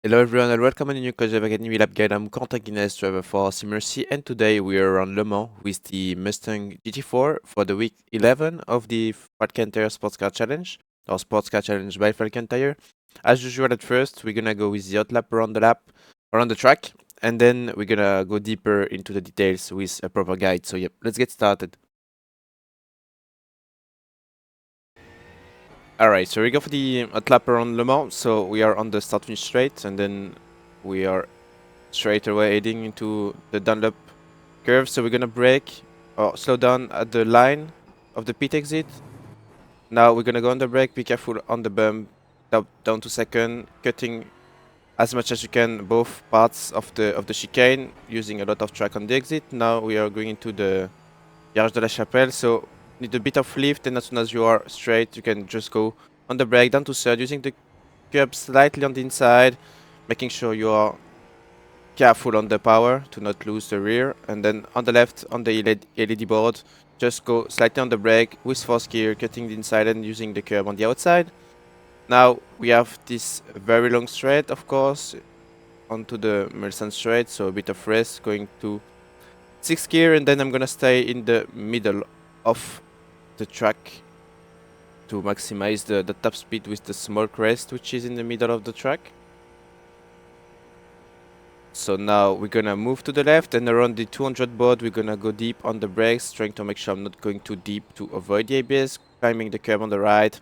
Hello everyone and welcome to the new Coach Academy Lab Guide. I'm Corentin Guinez, driver for Simmercy, and today we are on Le Mans with the Mustang GT4 for the week 11 of the Falcon Tire Sports Car Challenge, or Sports Car Challenge by Falcon Tire. As usual at first, we're gonna go with the hot lap, around the track, and then we're gonna go deeper into the details with a proper guide. So yep, let's get started. Alright, so we go for the hot lap around Le Mans. So we are on the start finish straight, and then we are straight away heading into the Dunlop curve. So we're gonna brake or slow down at the line of the pit exit. Now we're gonna go on the brake, be careful on the bump, down to second, cutting as much as you can both parts of the chicane, using a lot of track on the exit. Now we are going into the Garage de la Chapelle, so need a bit of lift, and as soon as you are straight, you can just go on the brake, down to third, using the curb slightly on the inside, making sure you are careful on the power to not lose the rear. And then on the left, on the LED board, just go slightly on the brake with fourth gear, cutting the inside and using the curb on the outside. Now we have this very long straight, of course, onto the Mulsanne straight, so a bit of rest, going to sixth gear, and then I'm gonna stay in the middle of the track to maximize the top speed with the small crest, which is in the middle of the track. So now we're gonna move to the left, and around the 200 board we're gonna go deep on the brakes, trying to make sure I'm not going too deep to avoid the ABS, climbing the curb on the right.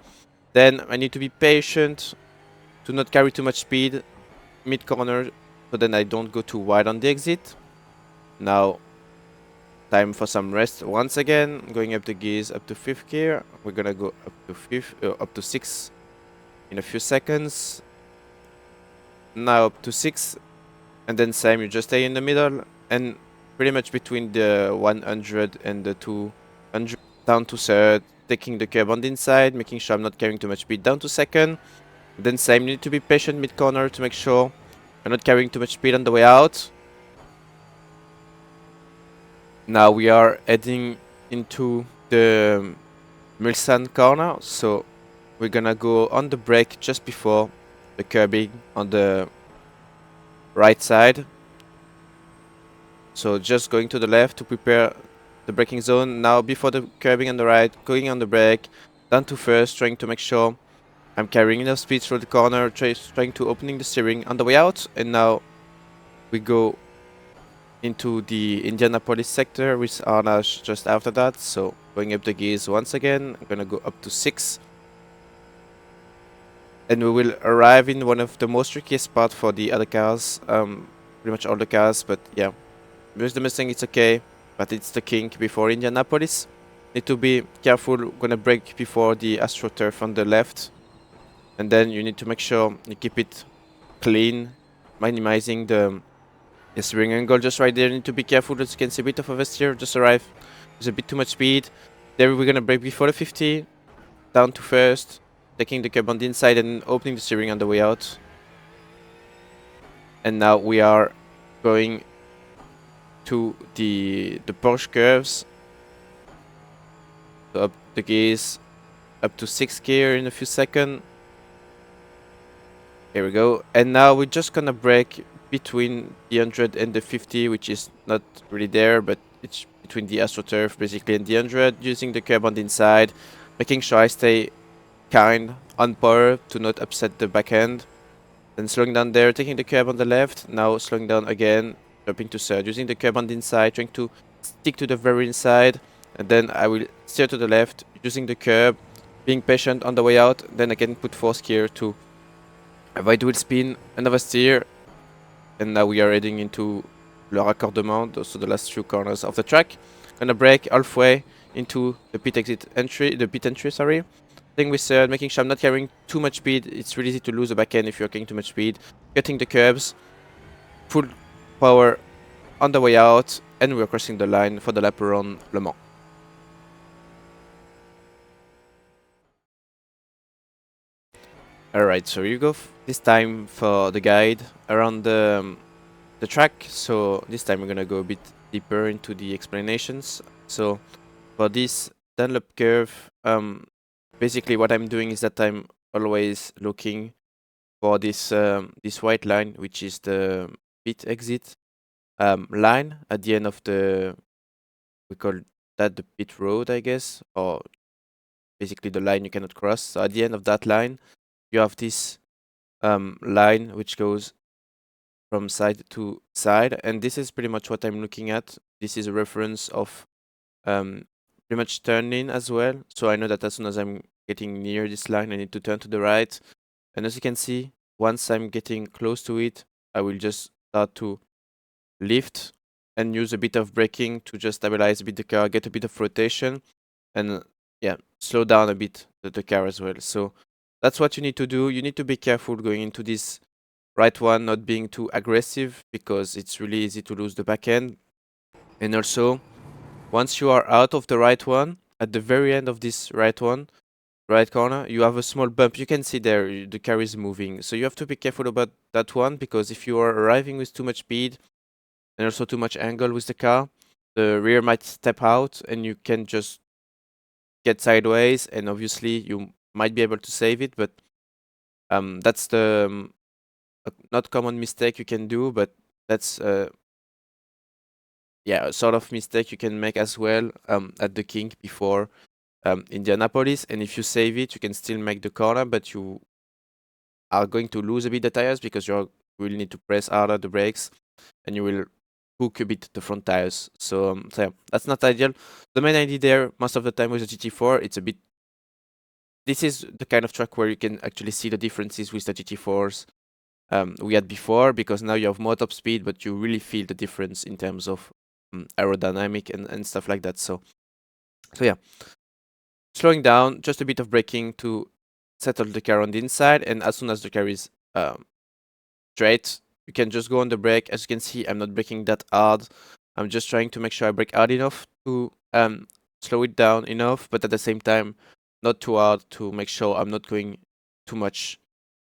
Then I need to be patient to not carry too much speed mid-corner, so then I don't go too wide on the exit. Now time for some rest once again, going up the gears up to 5th gear. We're gonna go up to 6 in a few seconds. Now up to 6, and then same, you just stay in the middle, and pretty much between the 100 and the 200, down to third, taking the curb on the inside, making sure I'm not carrying too much speed, down to second. Then same, you need to be patient mid-corner to make sure you're not carrying too much speed on the way out. Now we are heading into the Mulsanne corner, so we're gonna go on the brake just before the curbing on the right side. So just going to the left to prepare the braking zone. Now before the curbing on the right, going on the brake, down to first, trying to make sure I'm carrying enough speed through the corner, trying to opening the steering on the way out. And now we go into the Indianapolis sector with Arnage just after that. So going up the gears once again, I'm gonna go up to 6. And we will arrive in one of the most trickiest spots for the other cars, pretty much all the cars, but yeah. With the Mustang it's okay, but it's the kink before Indianapolis. Need to be careful, gonna brake before the AstroTurf on the left. And then you need to make sure you keep it clean, minimizing the steering angle just right there. You need to be careful, as you can see a bit of oversteer, just arrive with a bit too much speed. There we're gonna brake before the 50, down to first, taking the curb on the inside and opening the steering on the way out. And now we are going to the Porsche curves. So up the gears, up to 6th gear in a few seconds. Here we go. And now we're just gonna brake between the 100 and the 50, which is not really there, but it's between the AstroTurf basically and the 100, using the curb on the inside, making sure I stay kind on power to not upset the back end. Then slowing down there, taking the curb on the left, now slowing down again, jumping to third, using the curb on the inside, trying to stick to the very inside, and then I will steer to the left, using the curb, being patient on the way out. Then I can put 4th gear to avoid wheel spin, another steer, and now we are heading into le raccordement, so the last few corners of the track. Gonna brake halfway into the pit entry, sorry. Thing with third, making sure I'm not carrying too much speed. It's really easy to lose the back end if you're carrying too much speed. Cutting the curbs, full power on the way out, and we're crossing the line for the lap around Le Mans. Alright, so you go this time for the guide around the track. So this time we're gonna go a bit deeper into the explanations. So for this Dunlop curve, basically what I'm doing is that I'm always looking for this white line, which is the pit exit line at the end of we call that the pit road, I guess, or basically the line you cannot cross. So at the end of that line, you have this line which goes from side to side, and this is pretty much what I'm looking at. This is a reference of pretty much turning as well. So I know that as soon as I'm getting near this line, I need to turn to the right. And as you can see, once I'm getting close to it, I will just start to lift and use a bit of braking to just stabilize a bit the car, get a bit of rotation, and yeah, slow down a bit the car as well. So that's what you need to do. You need to be careful going into this right one, not being too aggressive because it's really easy to lose the back end. And also, once you are out of the right one, at the very end of this right one, right corner, you have a small bump. You can see there the car is moving. So you have to be careful about that one because if you are arriving with too much speed and also too much angle with the car, the rear might step out and you can just get sideways, and obviously you might be able to save it, but that's the not common mistake you can do, but that's yeah, a sort of mistake you can make as well at the kink before Indianapolis. And if you save it, you can still make the corner, but you are going to lose a bit the tires because you will need to press harder the brakes and you will hook a bit the front tires. So, so yeah, that's not ideal. The main idea there, most of the time with the GT4, it's a bit. This is the kind of track where you can actually see the differences with the GT4s we had before, because now you have more top speed, but you really feel the difference in terms of aerodynamic and stuff like that. So yeah, slowing down, just a bit of braking to settle the car on the inside, and as soon as the car is straight, you can just go on the brake. As you can see, I'm not braking that hard. I'm just trying to make sure I brake hard enough to slow it down enough, but at the same time, not too hard to make sure I'm not going too much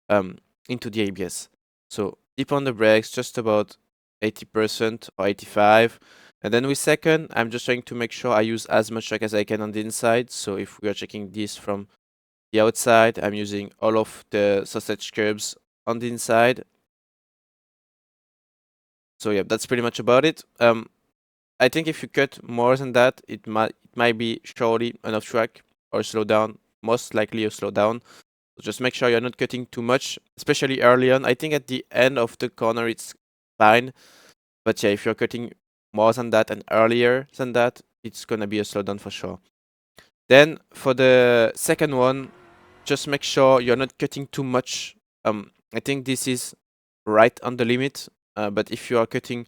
into the ABS. So deep on the brakes, just about 80% or 85. And then with second, I'm just trying to make sure I use as much track as I can on the inside. So if we are checking this from the outside, I'm using all of the sausage curbs on the inside. So yeah, that's pretty much about it. I think if you cut more than that, it might be surely enough track or slow down. Most likely a slow down. So just make sure you're not cutting too much, especially early on. I think at the end of the corner it's fine, but yeah, if you're cutting more than that and earlier than that, it's gonna be a slowdown for sure. Then for the second one, just make sure you're not cutting too much. I think this is right on the limit, but if you are cutting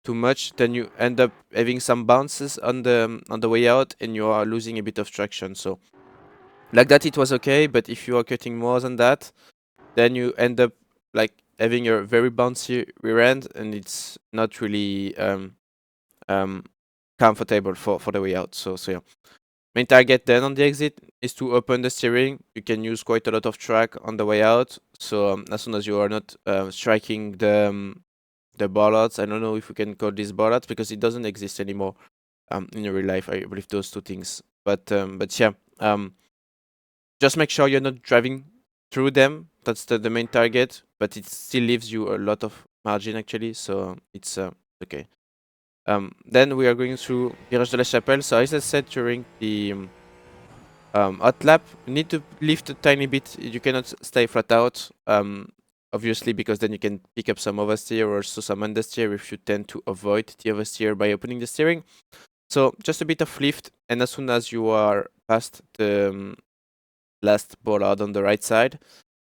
too much, then you end up having some bounces on the way out, and you are losing a bit of traction. So like that, it was okay, but if you are cutting more than that, then you end up like having a very bouncy rear end, and it's not really comfortable for the way out. So yeah. Main target then on the exit is to open the steering. You can use quite a lot of track on the way out. So as soon as you are not striking the bollards, I don't know if we can call these bollards because it doesn't exist anymore in real life. I believe those two things. But yeah, just make sure you're not driving through them. That's the main target. But it still leaves you a lot of margin actually. So it's okay. Then we are going through Virage de la Chapelle. So as I said during the hot lap, you need to lift a tiny bit. You cannot stay flat out, obviously, because then you can pick up some oversteer or also some understeer if you tend to avoid the oversteer by opening the steering. So just a bit of lift, and as soon as you are past the last bollard on the right side,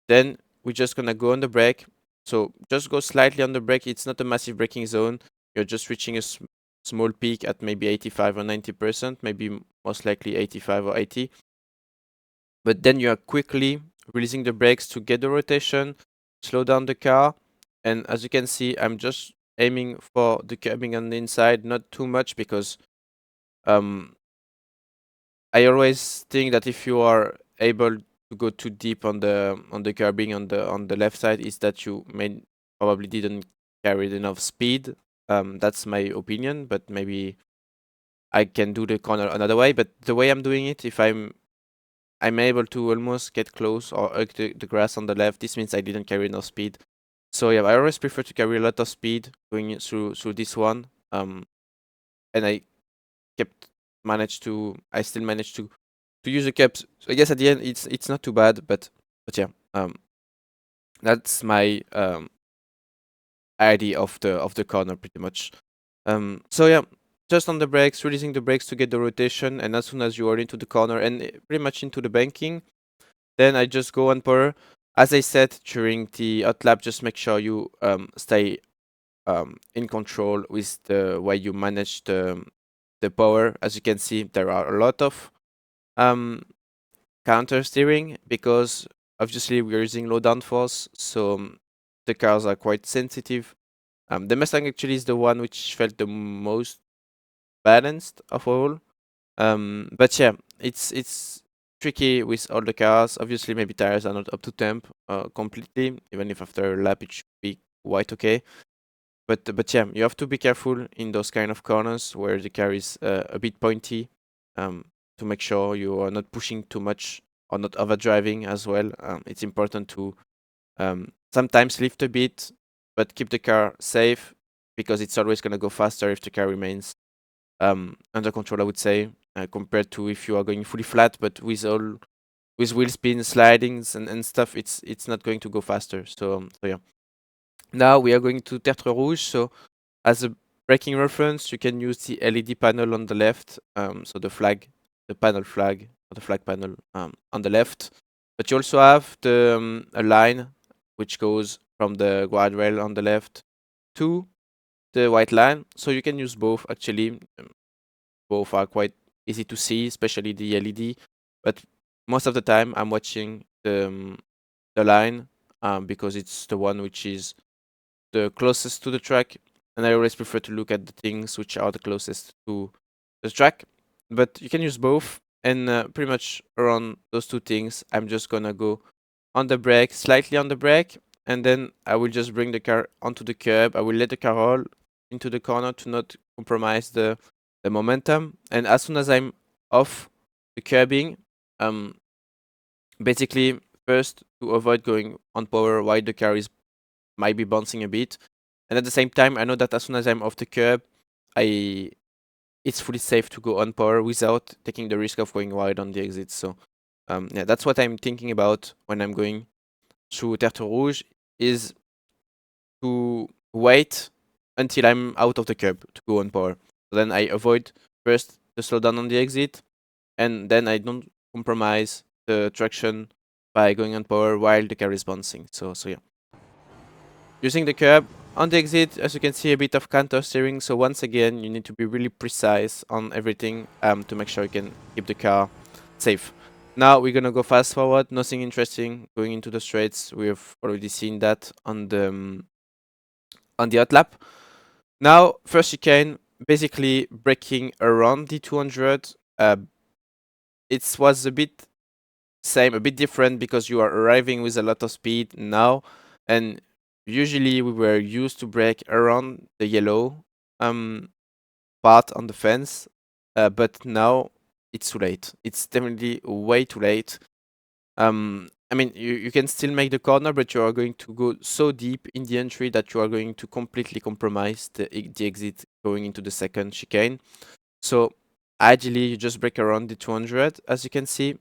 then we're just gonna go on the brake. So just go slightly on the brake. It's not a massive braking zone. You're just reaching a small peak at maybe 85 or 90%, maybe most likely 85 or 80. But then you are quickly releasing the brakes to get the rotation, slow down the car. And as you can see, I'm just aiming for the curbing on the inside, not too much, because I always think that if you are able to go too deep on the curbing on the left side, is that you probably didn't carry enough speed. That's my opinion, but maybe I can do the corner another way. But the way I'm doing it, if I'm I'm able to almost get close or hug the grass on the left. This means I didn't carry enough speed. So yeah, I always prefer to carry a lot of speed going through this one. And I still managed to use the caps. So I guess at the end it's not too bad, but yeah, that's my idea of the corner pretty much. So yeah, just on the brakes, releasing the brakes to get the rotation, and as soon as you are into the corner and pretty much into the banking, then I just go on power. As I said during the hot lap, just make sure you stay in control with the way you manage the power. As you can see, there are a lot of um, counter steering because obviously we're using low downforce, so the cars are quite sensitive. The Mustang actually is the one which felt the most balanced of all. But yeah, it's tricky with all the cars. Obviously, maybe tires are not up to temp completely, even if after a lap it should be quite okay. But yeah, you have to be careful in those kind of corners where the car is a bit pointy, to make sure you are not pushing too much or not overdriving as well. It's important to sometimes lift a bit, but keep the car safe because it's always gonna go faster if the car remains under control, I would say, compared to if you are going fully flat, but with wheel spin slidings and stuff, it's not going to go faster. So yeah. Now we are going to Tertre Rouge. So as a braking reference, you can use the LED panel on the left. So the flag, the panel flag, or the flag panel on the left. But you also have a line which goes from the guardrail on the left to the white line. So you can use both actually. Both are quite easy to see, especially the LED. But most of the time, I'm watching the line because it's the one which is the closest to the track, and I always prefer to look at the things which are the closest to the track. But you can use both, and pretty much around those two things, I'm just gonna go on the brake, slightly on the brake, and then I will just bring the car onto the curb. I will let the car roll into the corner to not compromise the momentum. And as soon as I'm off the curbing, um, basically first to avoid going on power while the car is might be bouncing a bit, and at the same time I know that as soon as I'm off the curb, I it's fully safe to go on power without taking the risk of going wide on the exit. So yeah, that's what I'm thinking about when I'm going through Tertre Rouge, is to wait until I'm out of the curb to go on power. So then I avoid first the slowdown on the exit, and then I don't compromise the traction by going on power while the car is bouncing. So yeah. Using the curb on the exit, as you can see, a bit of counter steering. So once again, you need to be really precise on everything to make sure you can keep the car safe. Now we're gonna go fast forward. Nothing interesting going into the straights. We've already seen that on the hot lap. Now first chicane, basically braking around the 200. It was a bit same, a bit different because you are arriving with a lot of speed now, and usually we were used to brake around the yellow um part on the fence, but now it's too late. It's definitely way too late. I mean, you can still make the corner, but you are going to go so deep in the entry that you are going to completely compromise the exit going into the second chicane. So ideally, you just brake around the 200, as you can see,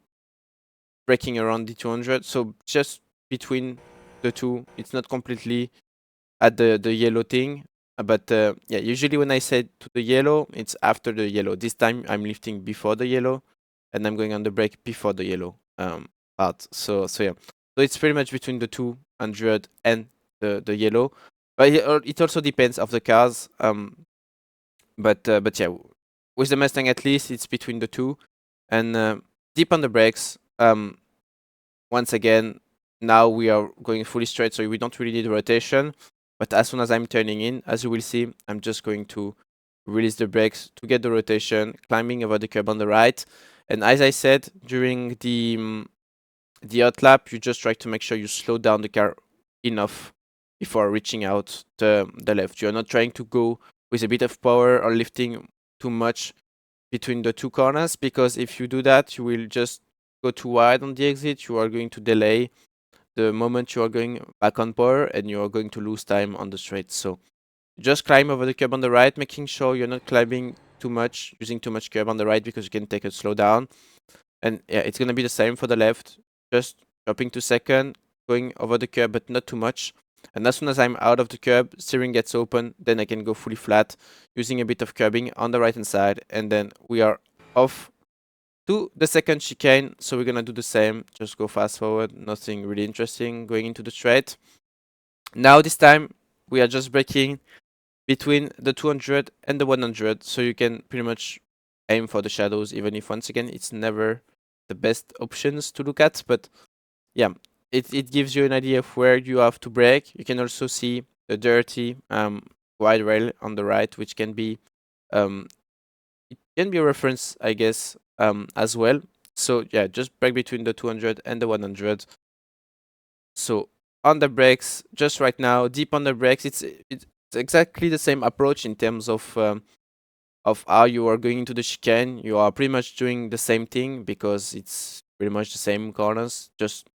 braking around the 200. So just between the two, it's not completely at the yellow thing. But yeah, usually when I say to the yellow, it's after the yellow. This time I'm lifting before the yellow, and I'm going on the brake before the yellow part. So yeah, so it's pretty much between the 200 and the yellow. But it also depends of the cars. But yeah, with the Mustang at least it's between the two, and deep on the brakes. Once again, now we are going fully straight, so we don't really need rotation. But as soon as I'm turning in, as you will see, I'm just going to release the brakes to get the rotation, climbing over the curb on the right. And as I said, during the hot lap, you just try to make sure you slow down the car enough before reaching out the left. You're not trying to go with a bit of power or lifting too much between the two corners, because if you do that, you will just go too wide on the exit, you are going to delay the moment you are going back on power, and you are going to lose time on the straight. So just climb over the curb on the right, making sure you're not climbing too much, using too much curb on the right, because you can take a slow down. And yeah, it's gonna be the same for the left. Just dropping to second, going over the curb, but not too much. And as soon as I'm out of the curb, steering gets open, then I can go fully flat, using a bit of curbing on the right hand side, and then we are off to the second chicane. So we're gonna do the same, just go fast forward, nothing really interesting going into the straight. Now this time we are just braking between the 200 and the 100, so you can pretty much aim for the shadows, even if once again it's never the best options to look at. But yeah, it gives you an idea of where you have to brake. You can also see the dirty wide rail on the right, which can be it can be a reference, I guess, as well. So yeah, just brake between the 200 and the 100. So on the brakes, just right now, deep on the brakes, it's exactly the same approach in terms of how you are going into the chicane. You are pretty much doing the same thing because it's pretty much the same corners, just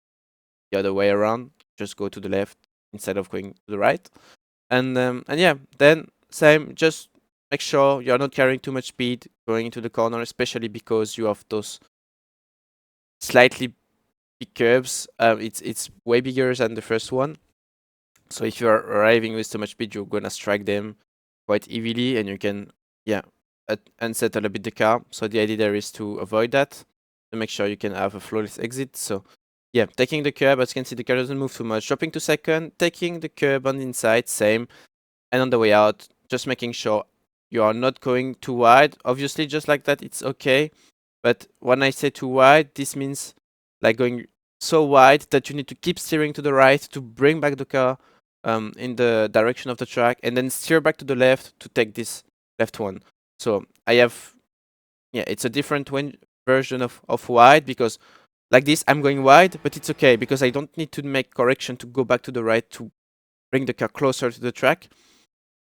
the other way around. Just go to the left instead of going to the right. And yeah, then same. Just make sure you are not carrying too much speed going into the corner, especially because you have those slightly big curves. It's way bigger than the first one. So if you are arriving with too much speed, you're gonna strike them quite easily, and you can, yeah, unsettle a bit the car. So the idea there is to avoid that, to make sure you can have a flawless exit. So yeah, taking the curb, as you can see, the car doesn't move too much. Dropping to second, taking the curb on the inside, same. And on the way out, just making sure you are not going too wide. Obviously, just like that, it's okay. But when I say too wide, this means like going so wide that you need to keep steering to the right to bring back the car in the direction of the track, and then steer back to the left to take this left one. So I have, yeah, it's a different version of wide, because like this, I'm going wide, but it's okay because I don't need to make correction to go back to the right to bring the car closer to the track.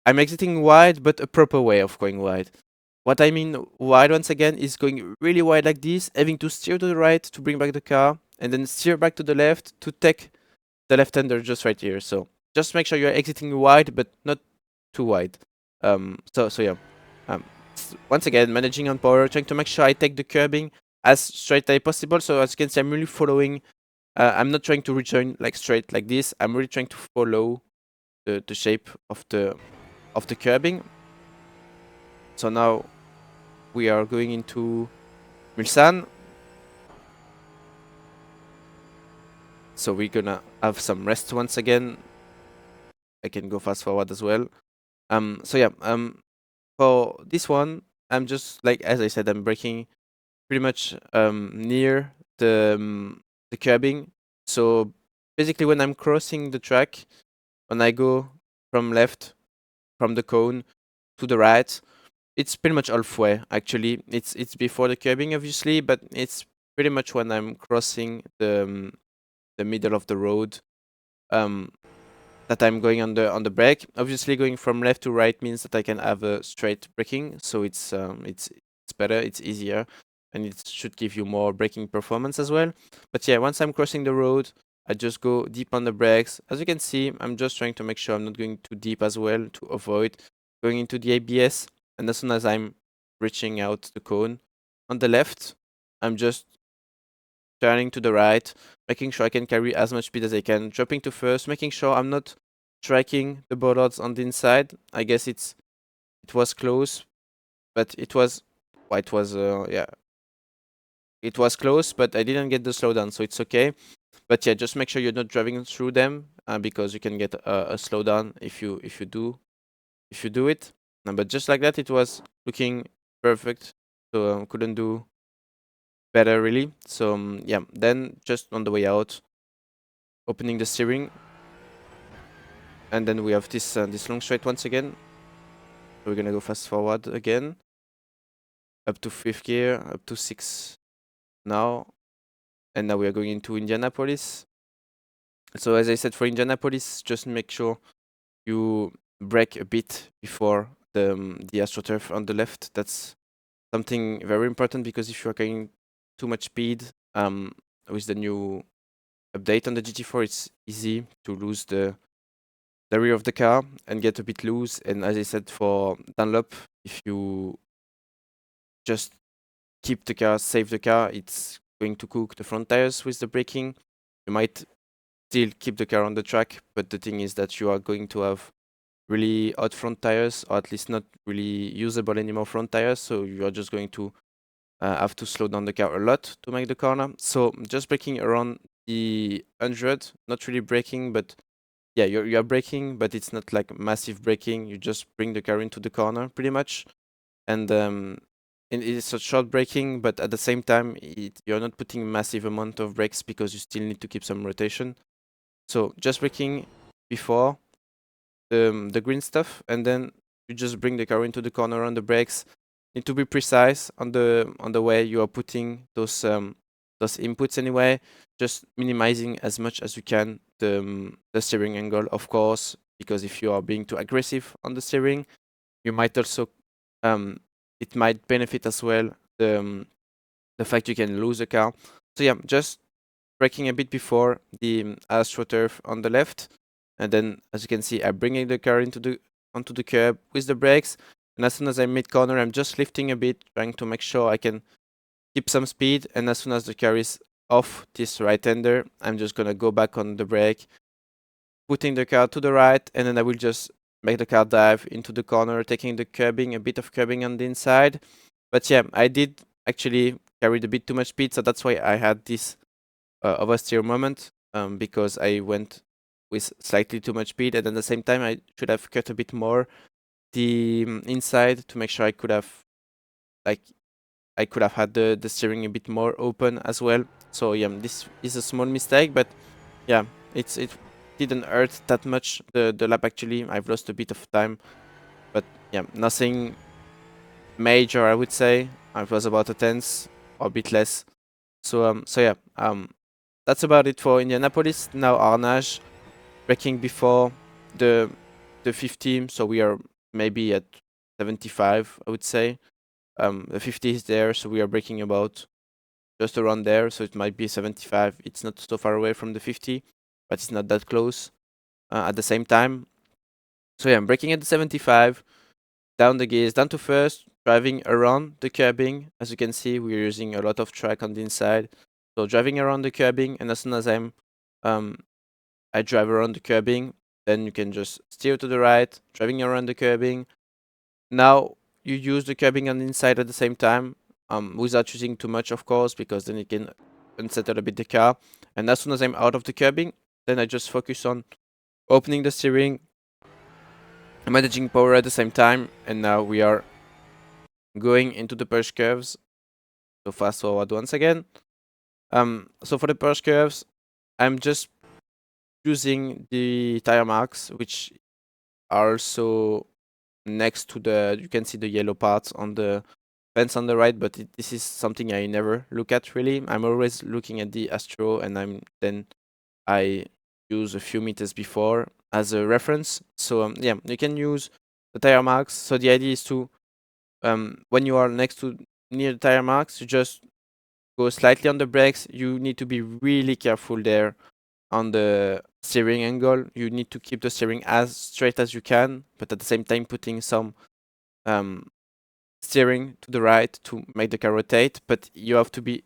I'm exiting wide, but a proper way of going wide. What I mean wide, once again, is going really wide like this, having to steer to the right to bring back the car, and then steer back to the left to take the left-hander just right here. So just make sure you're exiting wide, but not too wide. So yeah. Once again, managing on power, trying to make sure I take the curbing as straight as possible. So as you can see, I'm really following. I'm not trying to return like straight like this. I'm really trying to follow the shape of the curbing. So now we are going into Mulsanne. So we're gonna have some rest once again. I can go fast forward as well. So yeah, for this one, I'm just like, as I said, I'm braking pretty much near the curbing. So basically, when I'm crossing the track, when I go from left from the cone to the right, it's pretty much halfway. Actually, it's before the curbing, obviously, but it's pretty much when I'm crossing the middle of the road. That I'm going on the brake. Obviously, going from left to right means that I can have a straight braking, so it's better, it's easier, and it should give you more braking performance as well. But yeah, once I'm crossing the road, I just go deep on the brakes. As you can see, I'm just trying to make sure I'm not going too deep as well to avoid going into the ABS. And as soon as I'm reaching out the cone on the left, I'm just turning to the right, making sure I can carry as much speed as I can, dropping to first, making sure I'm not striking the bollards on the inside. I guess it was close, but it was yeah, it was close, but I didn't get the slowdown, so it's okay. But yeah, just make sure you're not driving through them, because you can get a slowdown if you do it. But just like that, it was looking perfect, so couldn't do better really. So yeah, then just on the way out, opening the steering, and then we have this this long straight once again. We're gonna go fast forward again, up to 5th gear, up to 6 now, and now we are going into Indianapolis. So as I said, for Indianapolis, just make sure you brake a bit before the AstroTurf on the left. That's something very important, because if you are going too much speed, with the new update on the GT4, it's easy to lose the rear of the car and get a bit loose. And as I said, for Dunlop, if you just keep the car, save the car, it's going to cook the front tires with the braking. You might still keep the car on the track, but the thing is that you are going to have really hot front tires, or at least not really usable anymore front tires. So you are just going to have to slow down the car a lot to make the corner. So just braking around the 100, not really braking, but yeah, you're braking, but it's not like massive braking. You just bring the car into the corner pretty much, and it's a short braking, but at the same time, you're not putting massive amount of brakes because you still need to keep some rotation. So just braking before the green stuff, and then you just bring the car into the corner on the brakes. Need to be precise on the way you are putting those inputs anyway. Just minimizing as much as you can the steering angle, of course, because if you are being too aggressive on the steering, you might also it might benefit as well the fact you can lose the car. So yeah, just braking a bit before the AstroTurf on the left, and then as you can see, I'm bringing the car onto the curb with the brakes, and as soon as I mid corner, I'm just lifting a bit, trying to make sure I can keep some speed, and as soon as the car is off this right-hander, I'm just gonna go back on the brake, putting the car to the right, and then I will just make the car dive into the corner, taking the curbing, a bit of curbing on the inside. But yeah, I did actually carried a bit too much speed, so that's why I had this oversteer moment, because I went with slightly too much speed, and at the same time I should have cut a bit more the inside to make sure like I could have had the steering a bit more open as well. So yeah, this is a small mistake, but yeah, it didn't hurt that much the lap. Actually, I've lost a bit of time, but yeah, nothing major, I would say. It was about a tenth or a bit less. So yeah, that's about it for Indianapolis. Now Arnage, braking before the 50, so we are maybe at 75, I would say. The 50 is there, so we are braking about just around there, so it might be 75. It's not so far away from the 50, but it's not that close at the same time. So yeah, I'm braking at the 75, down the gears, down to first, driving around the curbing. As you can see, we're using a lot of track on the inside. So driving around the curbing, and as soon as I drive around the curbing, then you can just steer to the right, driving around the curbing. Now you use the curbing on the inside at the same time, without using too much, of course, because then it can unsettle a bit the car. And as soon as I'm out of the curbing, then I just focus on opening the steering, managing power at the same time, and now we are going into the push curves. So fast forward once again. So for the push curves, I'm just using the tire marks, which are also next to you can see the yellow parts on the fence on the right, but this is something I never look at really. I'm always looking at the Astro, and I use a few meters before as a reference. So yeah, you can use the tire marks. So the idea is to when you are near the tire marks, you just go slightly on the brakes. You need to be really careful there on the steering angle. You need to keep the steering as straight as you can, but at the same time putting some steering to the right to make the car rotate. But you have to be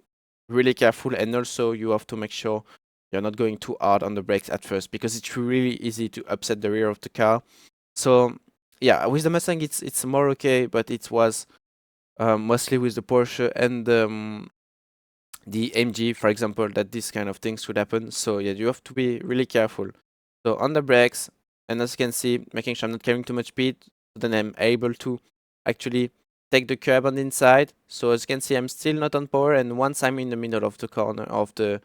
really careful, and also you have to make sure you're not going too hard on the brakes at first, because it's really easy to upset the rear of the car. So yeah, with the Mustang it's more okay, but it was mostly with the Porsche and the AMG, for example, that this kind of things could happen. So yeah, you have to be really careful. So on the brakes, and as you can see, making sure I'm not carrying too much speed, so then I'm able to actually take the curb on the inside. So as you can see, I'm still not on power, and once I'm in the middle of the corner of the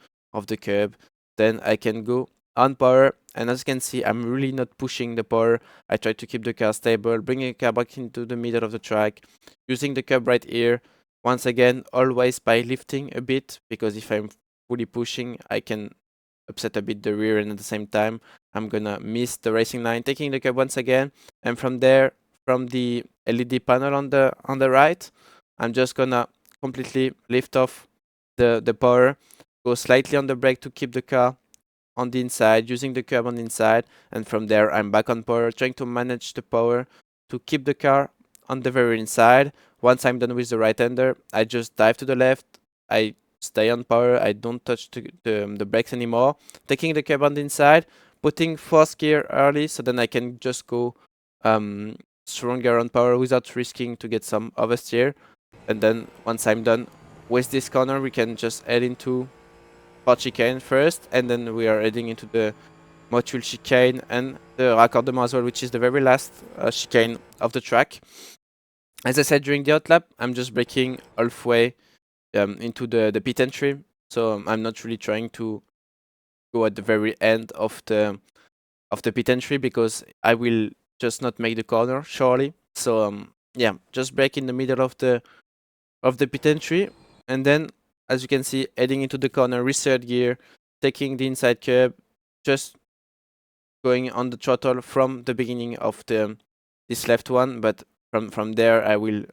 curb, then I can go on power. And as you can see, I'm really not pushing the power. I try to keep the car stable, bringing the car back into the middle of the track, using the curb right here. Once again, always by lifting a bit, because if I'm fully pushing, I can upset a bit the rear, and at the same time, I'm gonna miss the racing line, taking the curb once again. And from there, from the LED panel on the right, I'm just gonna completely lift off the power. go slightly on the brake to keep the car on the inside, using the curb on the inside, and from there I'm back on power, trying to manage the power to keep the car on the very inside. Once I'm done with the right-hander, I just dive to the left, I stay on power, I don't touch the brakes anymore, taking the curb on the inside, putting fourth gear early so then I can just go stronger on power without risking to get some oversteer. And then once I'm done with this corner, we can just head into part chicane first, and then we are heading into the module chicane and the raccordement as well, which is the very last chicane of the track. As I said during the outlap, I'm just braking halfway into the pit entry, so I'm not really trying to go at the very end of the pit entry because I will just not make the corner surely. So yeah, just brake in the middle of the pit entry, and then as you can see, heading into the corner, reset gear, taking the inside curb, just going on the throttle from the beginning of this left one, but from there I will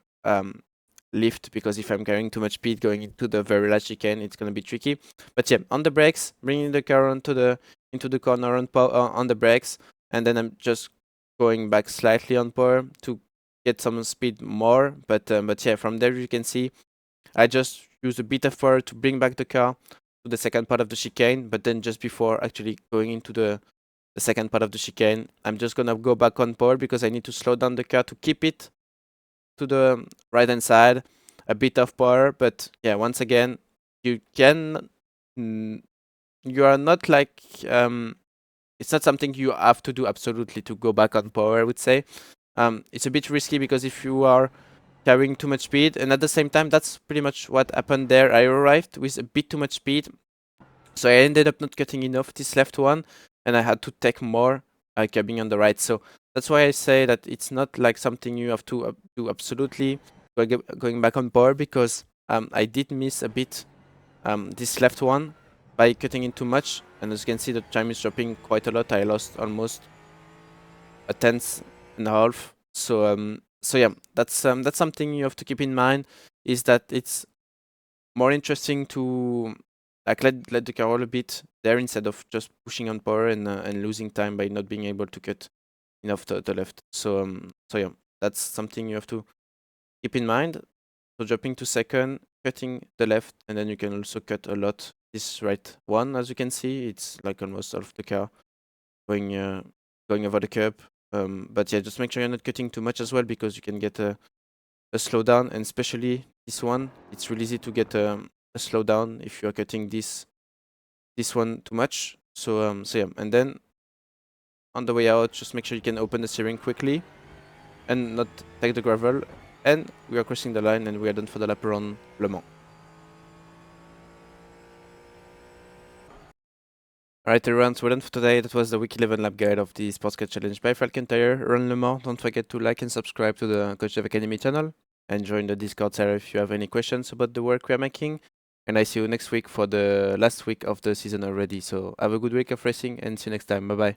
lift, because if I'm carrying too much speed going into the very last chicane, it's gonna be tricky. But yeah, on the brakes, bringing the car into the corner on the brakes, and then I'm just going back slightly on power to get some speed more. But yeah, from there you can see I just use a bit of power to bring back the car to the second part of the chicane, but then just before actually going into the second part of the chicane, I'm just gonna go back on power because I need to slow down the car to keep it to the right hand side. A bit of power, but yeah, once again, you can you are not like it's not something you have to do absolutely to go back on power, I would say. It's a bit risky because if you are carrying too much speed, and at the same time, that's pretty much what happened there. I arrived with a bit too much speed, so I ended up not cutting enough this left one, and I had to take more cabbing on the right. So that's why I say that it's not like something you have to do absolutely going back on power, because I did miss a bit this left one by cutting in too much, and as you can see, the time is dropping quite a lot. I lost almost a tenth and a half. So yeah, that's something you have to keep in mind, is that it's more interesting to like let the car roll a bit there instead of just pushing on power and losing time by not being able to cut enough to the left. So yeah, that's something you have to keep in mind. So dropping to second, cutting the left, and then you can also cut a lot this right one. As you can see, it's like almost half the car going over the curb. But yeah, just make sure you're not cutting too much as well, because you can get a slowdown, and especially this one, it's really easy to get a slowdown if you're cutting this one too much. So yeah, and then on the way out, just make sure you can open the steering quickly and not take the gravel. And we are crossing the line, and we are done for the lap around Le Mans. Alright everyone, so we're done for today. That was the week 11 lap guide of the Sports Car Challenge by Falcon Tire Run Le Mans. Don't forget to like and subscribe to the Coach Dev Academy channel, and join the Discord server if you have any questions about the work we are making. And I see you next week for the last week of the season already. So have a good week of racing, and see you next time. Bye bye.